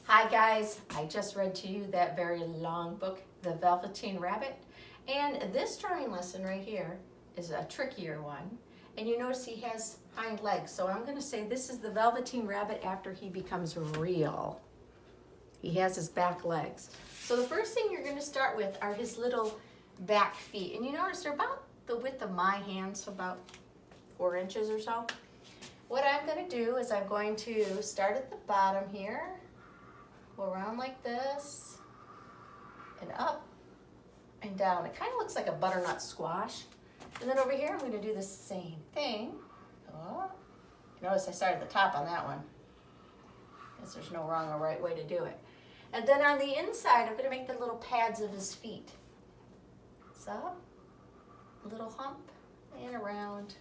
Hi guys, I just read to you that very long book, The Velveteen Rabbit, and this drawing lesson right here is a trickier one, and you notice he has hind legs, so I'm going to say this is the Velveteen Rabbit after he becomes real. He has his back legs. So the first thing you're going to start with are his little back feet, and you notice they're about the width of my hand, so about 4 inches or so. What I'm going to do is I'm going to start at the bottom here, go around like this, and up and down. It kind of looks like a butternut squash. And then over here, I'm going to do the same thing. Oh. Notice I started at the top on that one. Guess there's no wrong or right way to do it. And then on the inside, I'm going to make the little pads of his feet. So, a little hump and around,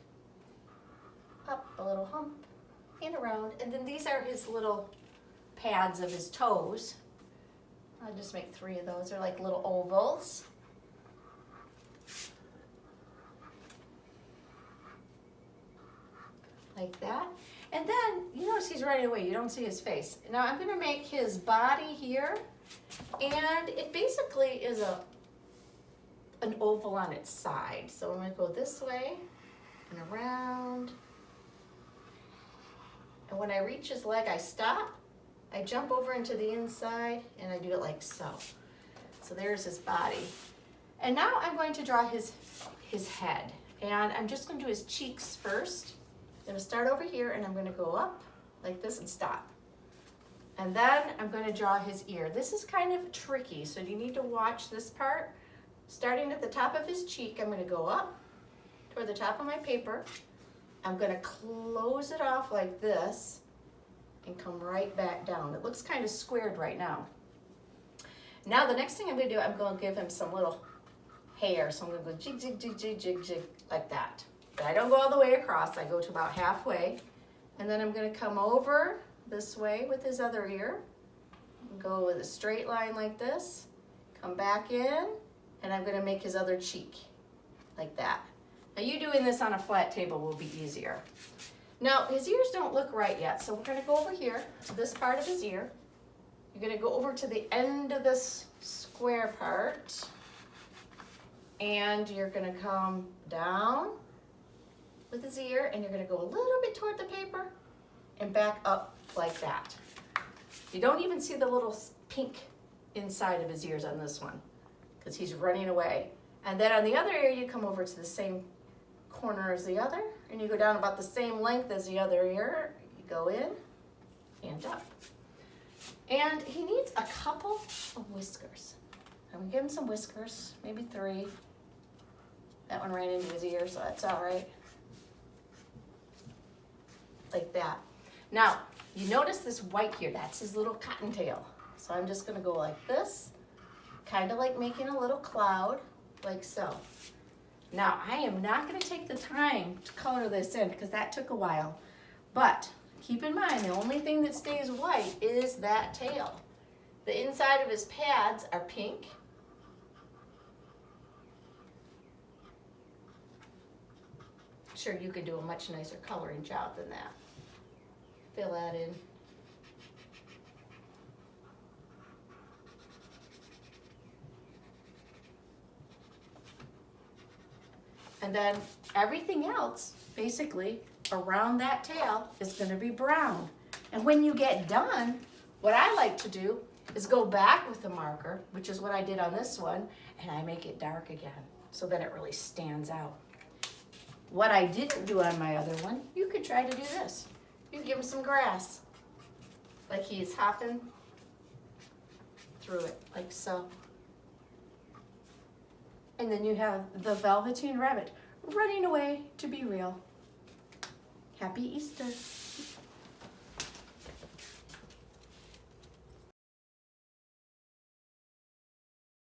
up a little hump and around. And then these are his little pads of his toes. I'll just make 3 of those. They're like little ovals. Like that. And then, you notice he's right away. You don't see his face. Now I'm going to make his body here. And it basically is an oval on its side. So I'm going to go this way and around. And when I reach his leg, I stop. I jump over into the inside and I do it like so. So there's his body. And now I'm going to draw his head. And I'm just going to do his cheeks first. I'm going to start over here and I'm going to go up like this and stop. And then I'm going to draw his ear. This is kind of tricky, so you need to watch this part. Starting at the top of his cheek, I'm going to go up toward the top of my paper. I'm going to close it off like this and come right back down. It looks kind of squared right now. Now the next thing I'm going to do, I'm going to give him some little hair. So I'm going to go jig, jig, jig, jig, jig, jig, like that. But I don't go all the way across. I go to about halfway. And then I'm going to come over this way with his other ear. Go with a straight line like this. Come back in. And I'm going to make his other cheek like that. Now you doing this on a flat table will be easier. Now, his ears don't look right yet, so we're going to go over here to this part of his ear. You're going to go over to the end of this square part, and you're going to come down with his ear, and you're going to go a little bit toward the paper and back up like that. You don't even see the little pink inside of his ears on this one because he's running away. And then on the other ear, you come over to the same corner as the other, and you go down about the same length as the other ear. You go in and up. And he needs a couple of whiskers. I'm gonna give him some whiskers, maybe 3. That one ran into his ear, so that's all right. Like that. Now, you notice this white here, that's his little cottontail. So I'm just gonna go like this, kind of like making a little cloud, like so. Now, I am not going to take the time to color this in because that took a while. But keep in mind, the only thing that stays white is that tail. The inside of his pads are pink. Sure, you could do a much nicer coloring job than that. Fill that in. And then everything else, basically, around that tail is going to be brown. And when you get done, what I like to do is go back with the marker, which is what I did on this one, and I make it dark again, so that it really stands out. What I didn't do on my other one, you could try to do this. You give him some grass, like he's hopping through it, like so. And then you have the Velveteen Rabbit running away to be real. Happy Easter.